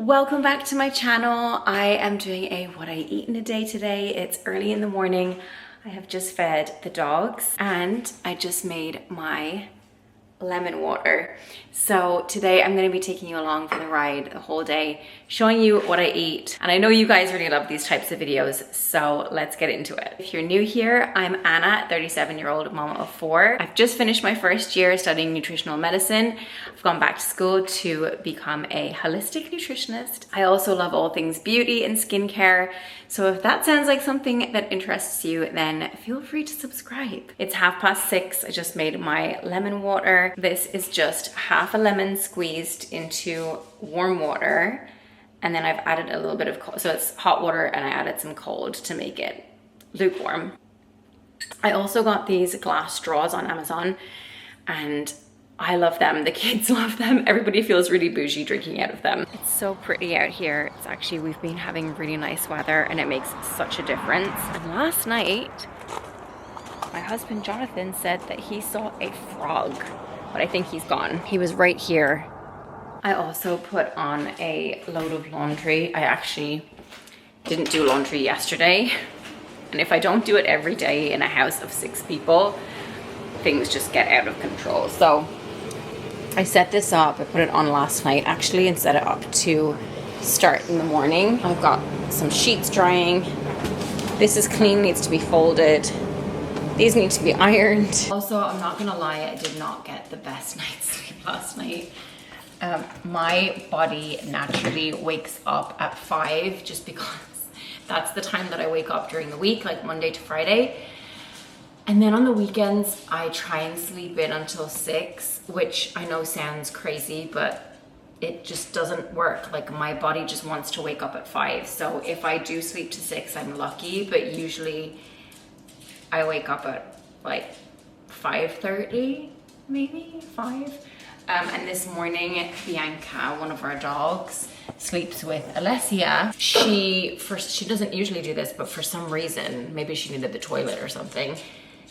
Welcome back to my channel. I am doing a what I eat in a day today. It's early in the morning. I have just fed the dogs and I just made my lemon water. So today I'm going to be taking you along for the ride the whole day, showing you what I eat. And I know you guys really love these types of videos, so let's get into it. If you're new here, I'm Anna, 37-year-old mama of 4. I've just finished my first year studying nutritional medicine. I've gone back to school to become a holistic nutritionist. I also love all things beauty and skincare. So if that sounds like something that interests you, then feel free to subscribe. It's 6:30. I just made my lemon water. This is just half a lemon squeezed into warm water. And then I've added a little bit of cold. So it's hot water and I added some cold to make it lukewarm. I also got these glass straws on Amazon and I love them. The kids love them. Everybody feels really bougie drinking out of them. It's so pretty out here. It's actually, we've been having really nice weather and it makes such a difference. And last night, my husband Jonathan said that he saw a frog, but I think he's gone. He was right here. I also put on a load of laundry. I actually didn't do laundry yesterday. And if I don't do it every day in a house of 6 people, things just get out of control. So I set this up, I put it on last night actually, and set it up to start in the morning. I've got some sheets drying. This is clean, needs to be folded. These need to be ironed. Also, I'm not gonna lie, I did not get the best night's sleep last night. My body naturally wakes up at 5 just because that's the time that I wake up during the week, like Monday to Friday. And then on the weekends, I try and sleep in until 6, which I know sounds crazy, but it just doesn't work. Like my body just wants to wake up at 5. So if I do sleep to 6, I'm lucky, but usually I wake up at like 5:30, maybe 5. And this morning, Bianca, one of our dogs, sleeps with Alessia. She doesn't usually do this, but for some reason, maybe she needed the toilet or something,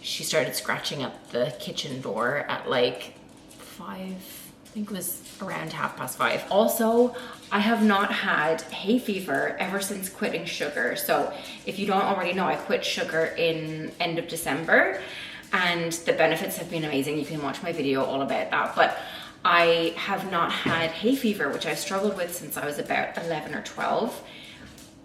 she started scratching at the kitchen door at like 5, I think it was around 5:30. Also, I have not had hay fever ever since quitting sugar. So if you don't already know, I quit sugar in end of December and the benefits have been amazing. You can watch my video all about that. But I have not had hay fever, which I've struggled with since I was about 11 or 12.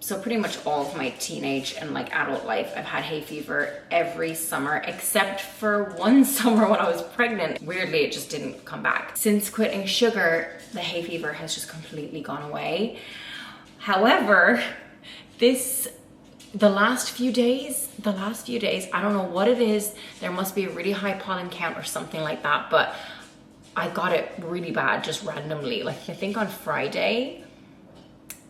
So pretty much all of my teenage and like adult life, I've had hay fever every summer, except for one summer when I was pregnant. Weirdly, it just didn't come back. Since quitting sugar, the hay fever has just completely gone away. However, the last few days, I don't know what it is. There must be a really high pollen count or something like that, but I got it really bad just randomly. Like I think on Friday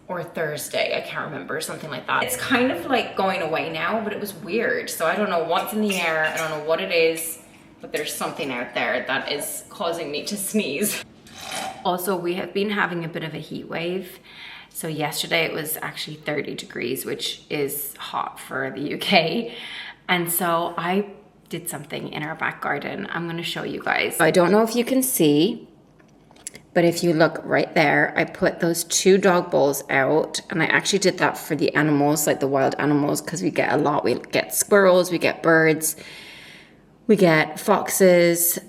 or Thursday, I can't remember, something like that. It's kind of like going away now, but it was weird. So I don't know what's in the air. I don't know what it is, but there's something out there that is causing me to sneeze. Also, we have been having a bit of a heat wave. So yesterday it was actually 30 degrees, which is hot for the UK. And so I did something in our back garden. I'm gonna show you guys. I don't know if you can see, but if you look right there, I put those 2 dog bowls out, and I actually did that for the animals, like the wild animals, because we get a lot. We get squirrels, we get birds, we get foxes,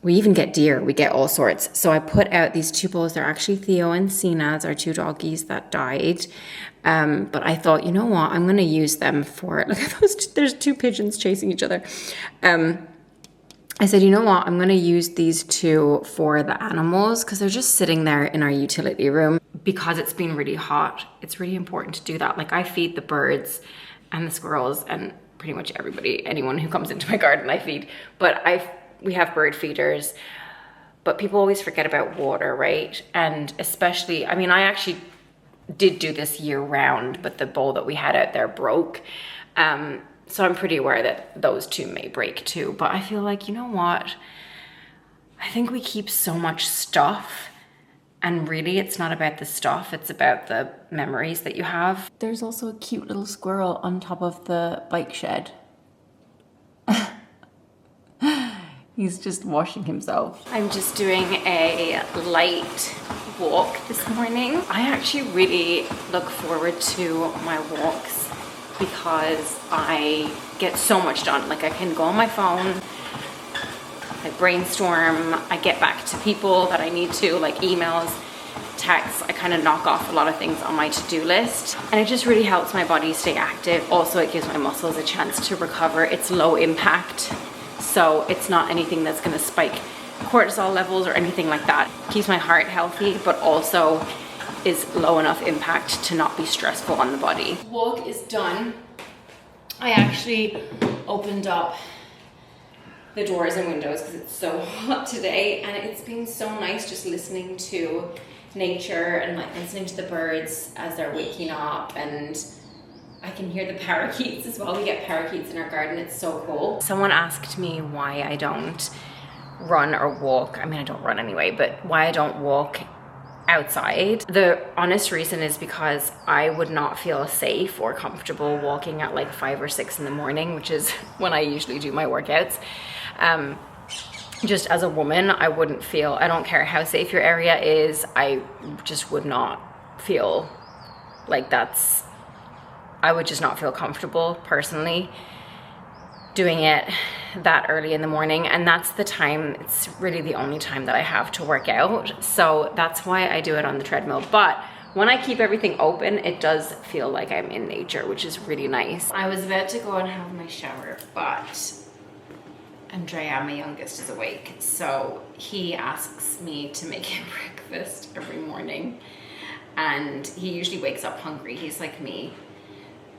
we even get deer, we get all sorts. So I put out these 2 bowls. They're actually Theo and Sina's, our 2 doggies that died. But I thought, you know what, I'm gonna use them for, look at those, there's 2 pigeons chasing each other. I said, you know what, I'm gonna use these 2 for the animals because they're just sitting there in our utility room. Because it's been really hot, it's really important to do that. Like I feed the birds and the squirrels and pretty much everybody, anyone who comes into my garden I feed. But we have bird feeders, but people always forget about water, right? And especially, I mean, I actually did do this year round, but the bowl that we had out there broke. So I'm pretty aware that those 2 may break too, but I feel like, you know what? I think we keep so much stuff and really it's not about the stuff, it's about the memories that you have. There's also a cute little squirrel on top of the bike shed. He's just washing himself. I'm just doing a light walk this morning. I actually really look forward to my walks because I get so much done. Like I can go on my phone, I brainstorm, I get back to people that I need to, like emails, texts. I kind of knock off a lot of things on my to-do list, and it just really helps my body stay active. Also, it gives my muscles a chance to recover. It's low impact, so it's not anything that's going to spike cortisol levels or anything like that. Keeps my heart healthy, but also is low enough impact to not be stressful on the body. Walk is done. I actually opened up the doors and windows because it's so hot today, and it's been so nice just listening to nature and like listening to the birds as they're waking up, and I can hear the parakeets as well. We get parakeets in our garden. It's so cool. Someone asked me why I don't run or walk. I mean, I don't run anyway, but why I don't walk outside. The honest reason is because I would not feel safe or comfortable walking at like 5 or 6 in the morning, which is when I usually do my workouts. Just as a woman, I wouldn't feel, I don't care how safe your area is, I just would not feel like I would just not feel comfortable personally doing it that early in the morning. And that's the time, it's really the only time that I have to work out. So that's why I do it on the treadmill. But when I keep everything open, it does feel like I'm in nature, which is really nice. I was about to go and have my shower, but Andrea, my youngest, is awake. So he asks me to make him breakfast every morning. And he usually wakes up hungry. He's like me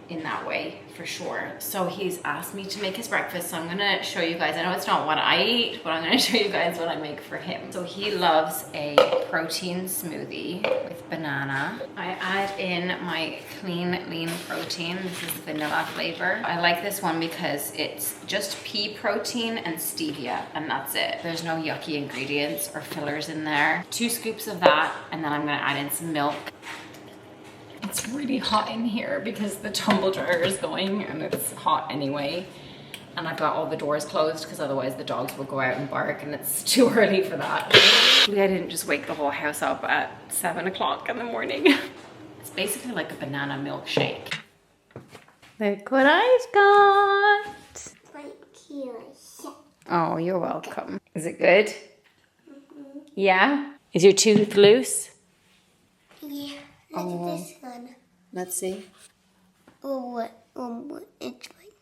in that way, for sure. So he's asked me to make his breakfast. So I'm gonna show you guys. I know it's not what I eat, but I'm gonna show you guys what I make for him. So he loves a protein smoothie with banana. I add in my clean, lean protein. This is vanilla flavor. I like this one because it's just pea protein and stevia, and that's it. There's no yucky ingredients or fillers in there. 2 scoops of that, and then I'm gonna add in some milk. It's really hot in here because the tumble dryer is going and it's hot anyway. And I've got all the doors closed because otherwise the dogs will go out and bark, and it's too early for that. I didn't just wake the whole house up at 7 o'clock in the morning. It's basically like a banana milkshake. Look what I've got. Thank you. Oh, you're welcome. Is it good? Mm-hmm. Yeah? Is your tooth loose? Yeah. Look at this one. Let's see. Oh, it's like...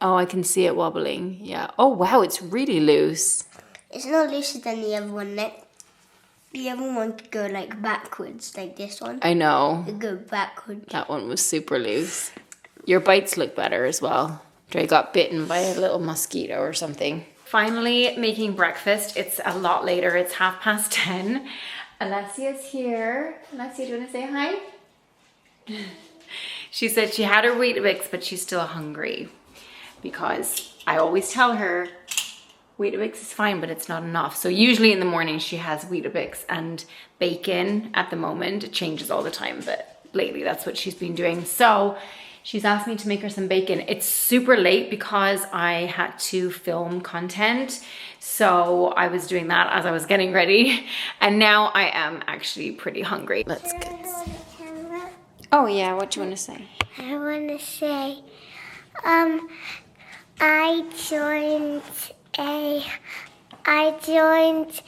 Oh, I can see it wobbling. Yeah. Oh, wow, it's really loose. It's not looser than the other one. Like, the other one could go like backwards, like this one. I know. It go backwards. That one was super loose. Your bites look better as well. Dre got bitten by a little mosquito or something. Finally making breakfast. It's a lot later. It's 10:30. Alessia's here. Alessia, do you want to say hi? She said she had her Weetabix, but she's still hungry because I always tell her Weetabix is fine, but it's not enough. So usually in the morning she has Weetabix and bacon. At the moment, it changes all the time, but lately that's what she's been doing. So she's asked me to make her some bacon. It's super late because I had to film content. So I was doing that as I was getting ready. And now I am actually pretty hungry. Let's get this. Oh yeah, what do you want to say? I want to say, I joined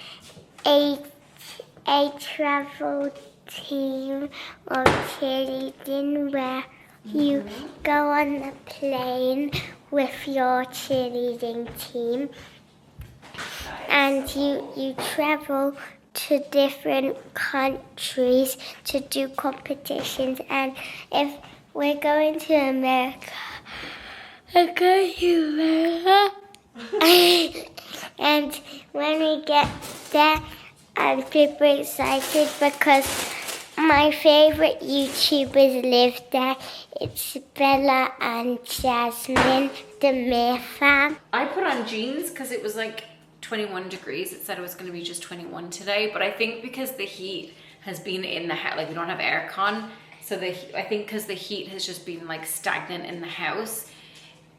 a travel team of cheerleading where you go on the plane with your cheerleading team and you travel to different countries to do competitions. And if we're going to America, I'm going to America. And when we get there, I'm super excited because my favorite YouTubers live there. It's Bella and Jasmine, the Mere fam. I put on jeans because it was like 21 degrees. It said it was going to be just 21 today, but I think because the heat has been in the house, like we don't have aircon, so I think because the heat has just been like stagnant in the house,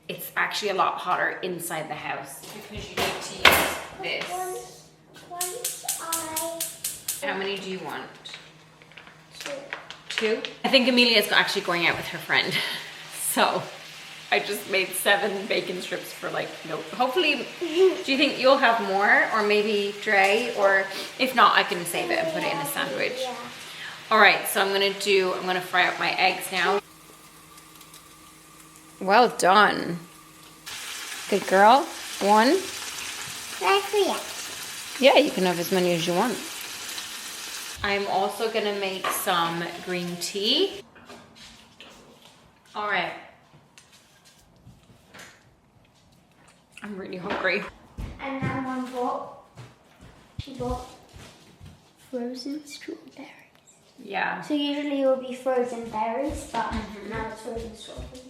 it's actually a lot hotter inside the house because you need to use this. How many do you want? Two? I think Amelia's actually going out with her friend. So I just made 7 bacon strips for like, no, hopefully, do you think you'll have more or maybe Dre? Or if not, I can save it and put it in a sandwich. Yeah. All right, so I'm gonna fry up my eggs now. Well done. Good girl. 1. Yeah, you can have as many as you want. I'm also gonna make some green tea. All right. I'm really hungry. And then she bought frozen strawberries. Yeah. So usually it will be frozen berries, but now it's frozen strawberries.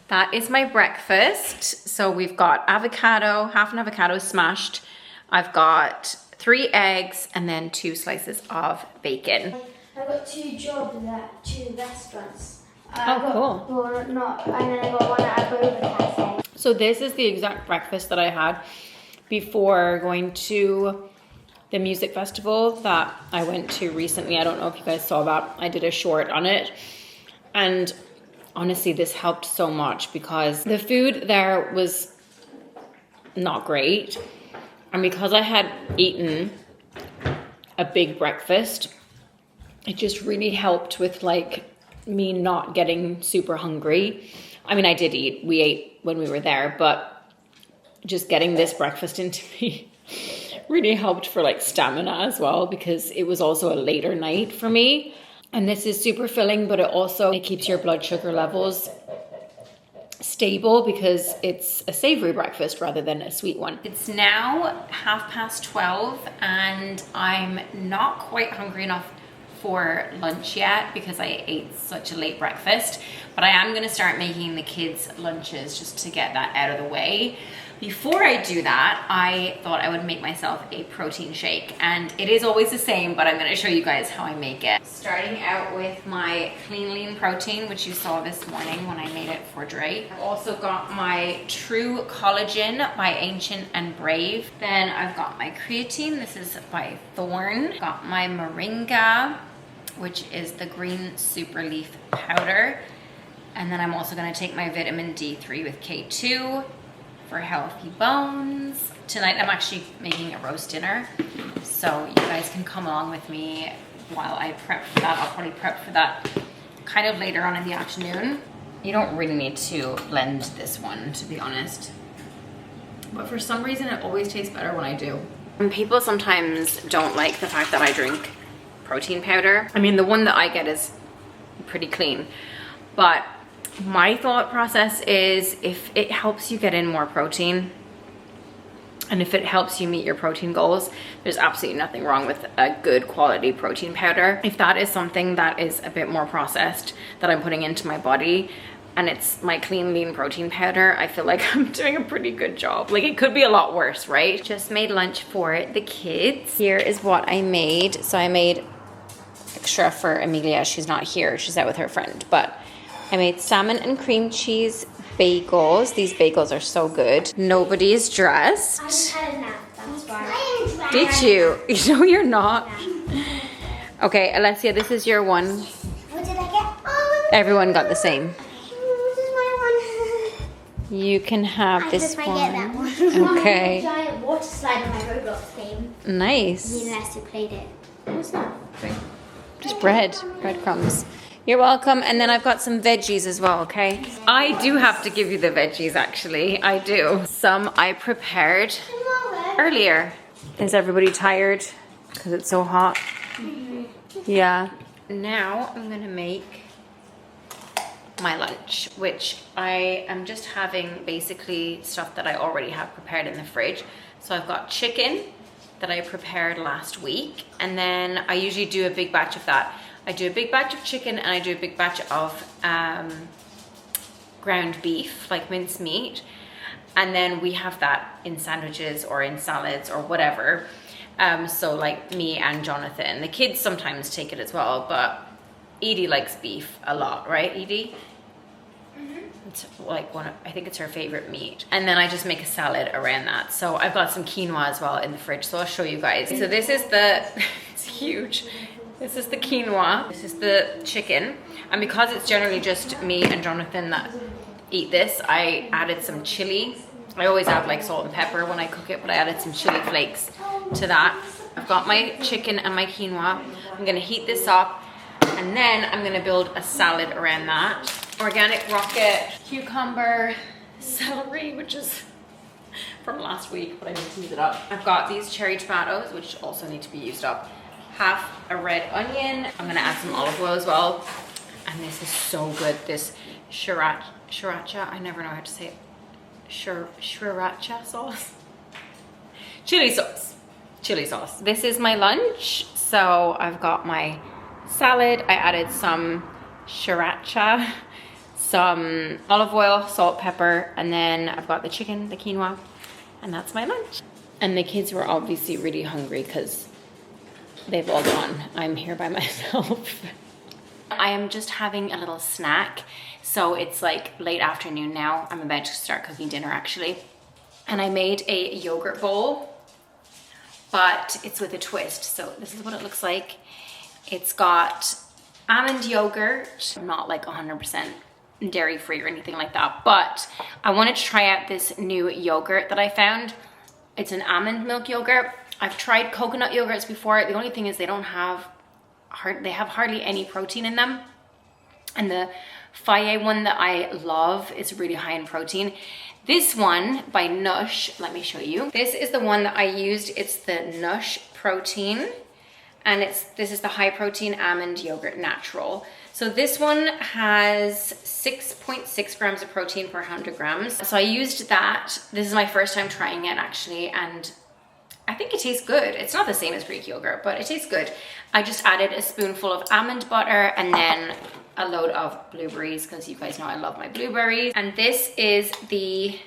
That is my breakfast. So we've got avocado, half an avocado smashed. I've got 3 eggs and then 2 slices of bacon. I got 2 jobs at 2 restaurants. Cool. Well, not, and then I got one at a boba cafe. So this is the exact breakfast that I had before going to the music festival that I went to recently. I don't know if you guys saw that. I did a short on it. And honestly, this helped so much because the food there was not great. And because I had eaten a big breakfast, it just really helped with like me not getting super hungry. I mean, I did eat. We ate when we were there, but just getting this breakfast into me really helped for like stamina as well because it was also a later night for me. And this is super filling, but it keeps your blood sugar levels stable because it's a savory breakfast rather than a sweet one. It's now 12:30 and I'm not quite hungry enough for lunch yet because I ate such a late breakfast, but I am gonna start making the kids lunches just to get that out of the way. Before I do that, I thought I would make myself a protein shake, and it is always the same, but I'm gonna show you guys how I make it. Starting out with my clean lean protein, which you saw this morning when I made it for Dre. I've also got my True Collagen by Ancient and Brave. Then I've got my creatine, this is by Thorne. Got my Moringa, which is the green super leaf powder. And then I'm also gonna take my vitamin D3 with K2 for healthy bones. Tonight I'm actually making a roast dinner, so you guys can come along with me while I prep for that. I'll probably prep for that kind of later on in the afternoon. You don't really need to blend this one, to be honest, but for some reason it always tastes better when I do. And people sometimes don't like the fact that I drink protein powder. I mean, the one that I get is pretty clean, but my thought process is if it helps you get in more protein and if it helps you meet your protein goals, there's absolutely nothing wrong with a good quality protein powder. If that is something that is a bit more processed that I'm putting into my body and it's my clean lean protein powder, I feel like I'm doing a pretty good job. Like, it could be a lot worse, right? Just made lunch for the kids. Here is what I made. So I made extra for Amelia. She's not here, she's out with her friend, but I made salmon and cream cheese bagels. These bagels are so good. Nobody's dressed. I had a nap, that's why. Did you? No, you're not. Okay, Alessia, this is your one. What did I get? Oh, Everyone got the same. this is my one. You can have this I one. get that one. Okay. Giant water slide on my Roblox game. Nice. Unless you played it. What's that? Just breadcrumbs. You're welcome. And then I've got some veggies as well, okay? I do have to give you the veggies, actually. I do. Some I prepared earlier. Is everybody tired? Because it's so hot. Yeah. Now I'm gonna make my lunch, which I am just having basically stuff that I already have prepared in the fridge. So I've got chicken that I prepared last week, and then I usually do a big batch of that. I do a big batch of chicken and I do a big batch of ground beef, like minced meat. And then we have that in sandwiches or in salads or whatever. So like me and Jonathan. The kids sometimes take it as well, but Edie likes beef a lot, right, Edie? It's like I think it's her favorite meat. And then I just make a salad around that. So I've got some quinoa as well in the fridge, so I'll show you guys. So this is the, it's huge. This is the quinoa. This is the chicken. And because it's generally just me and Jonathan that eat this, I added some chili. I always add like salt and pepper when I cook it, but I added some chili flakes to that. I've got my chicken and my quinoa. I'm gonna heat this up, and then I'm gonna build a salad around that. Organic rocket, cucumber, celery, which is from last week, but I need to use it up. I've got these cherry tomatoes, which also need to be used up. Half a red onion. I'm gonna add some olive oil as well. And this is so good. This sriracha, I never know how to say it. Sriracha sauce. Chili sauce. Chili sauce. This is my lunch. So I've got my salad. I added some sriracha, some olive oil, salt, pepper, and then I've got the chicken, the quinoa, and that's my lunch. And the kids were obviously really hungry because they've all gone. I'm here by myself. I am just having a little snack. So it's like late afternoon now. I'm about to start cooking dinner actually. And I made a yogurt bowl, but it's with a twist. So this is what it looks like. It's got almond yogurt, not like 100% dairy free or anything like that, but I wanted to try out this new yogurt that I found. It's an almond milk yogurt. I've tried coconut yogurts before. The only thing is they have hardly any protein in them. And the Faye one that I love is really high in protein. This one by Nush, let me show you. This is the one that I used. It's the Nush protein. And this is the high protein almond yogurt natural. So this one has 6.6 grams of protein per 100 grams. So I used that. This is my first time trying it actually, and I think it tastes good. It's not the same as Greek yogurt, but it tastes good. I just added a spoonful of almond butter and then a load of blueberries, because you guys know I love my blueberries. And this is the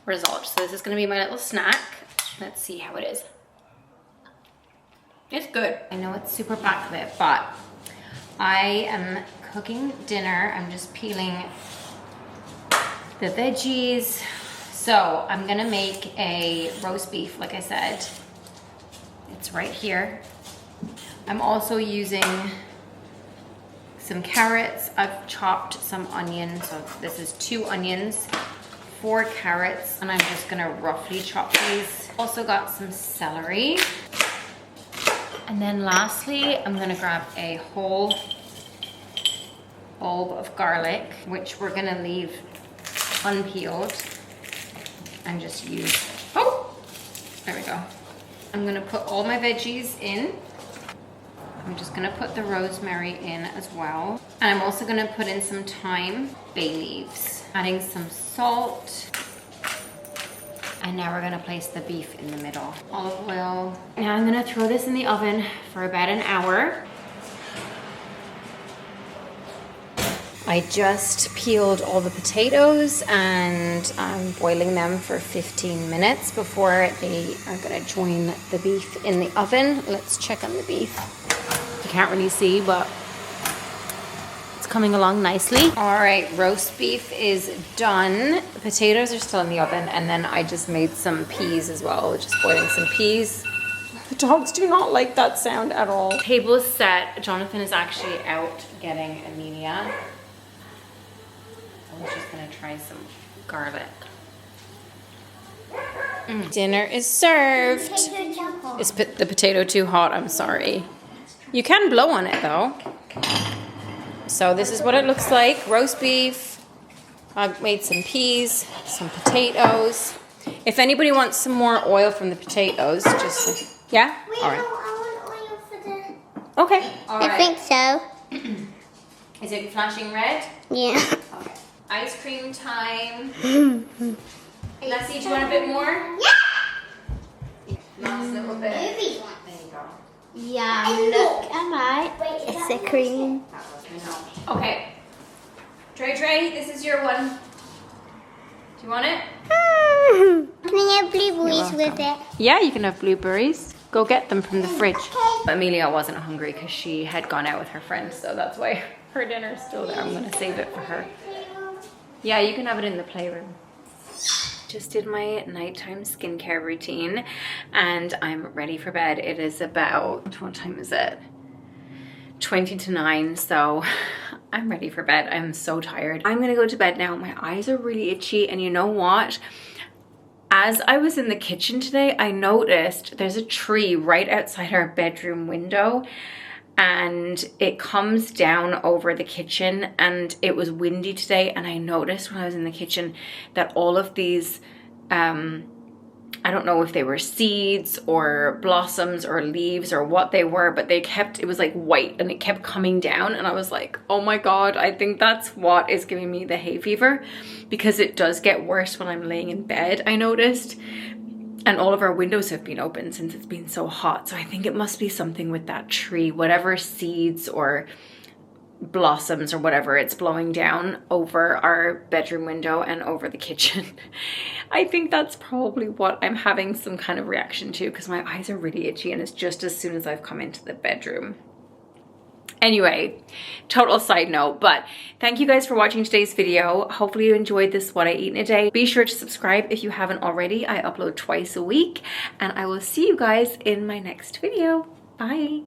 result. So this is gonna be my little snack. Let's see how it is. It's good. I know it's super backlit, but I am cooking dinner. I'm just peeling the veggies. So I'm gonna make a roast beef, like I said. It's right here. I'm also using some carrots. I've chopped some onions. So this is 2 onions, 4 carrots, and I'm just gonna roughly chop these. Also got some celery. And then lastly, I'm gonna grab a whole bulb of garlic, which we're gonna leave unpeeled and just use, there we go. I'm gonna put all my veggies in. I'm just gonna put the rosemary in as well. And I'm also gonna put in some thyme, bay leaves, adding some salt. And now we're gonna place the beef in the middle. Olive oil. Now I'm gonna throw this in the oven for about an hour. I just peeled all the potatoes and I'm boiling them for 15 minutes before they are gonna join the beef in the oven. Let's check on the beef. You can't really see, but it's coming along nicely. All right, roast beef is done. The potatoes are still in the oven, and then I just made some peas as well, just boiling some peas. The dogs do not like that sound at all. Table is set. Jonathan is actually out getting Amelia. I'm just gonna try some garlic. Dinner is served. Is the potato too hot? I'm sorry. You can blow on it though. So this is what it looks like. Roast beef. I've made some peas, some potatoes. If anybody wants some more oil from the potatoes, just, yeah? Wait, all right. no, I want oil for the... Okay. All right. I think so. Is it flashing red? Yeah. Okay. Ice cream time. Lassie, do you want a bit more? Yeah! Last little bit. There you go. Yeah, look at my it's a cream. Okay. Trey, this is your one. Do you want it? Can I have blueberries with it? Yeah, you can have blueberries. Go get them from the fridge. Amelia wasn't hungry because she had gone out with her friends, so that's why her dinner is still there. I'm gonna save it for her. Yeah, you can have it in the playroom. Just did my nighttime skincare routine and I'm ready for bed. It is about, what time is it? 20 to 9, so I'm ready for bed. I'm so tired. I'm gonna go to bed now. My eyes are really itchy, and you know what? As I was in the kitchen today, I noticed there's a tree right outside our bedroom window, and it comes down over the kitchen, and it was windy today, and I noticed when I was in the kitchen that all of these I don't know if they were seeds or blossoms or leaves or what they were, but it was like white and it kept coming down, and I was like, oh my god, I think that's what is giving me the hay fever, because it does get worse when I'm laying in bed, I noticed. And all of our windows have been open since it's been so hot, so I think it must be something with that tree, whatever seeds or blossoms or whatever it's blowing down over our bedroom window and over the kitchen. I think that's probably what I'm having some kind of reaction to, because my eyes are really itchy and it's just as soon as I've come into the bedroom. Anyway, total side note, but thank you guys for watching today's video. Hopefully you enjoyed this what I eat in a day. Be sure to subscribe if you haven't already. I upload twice a week, and I will see you guys in my next video. Bye.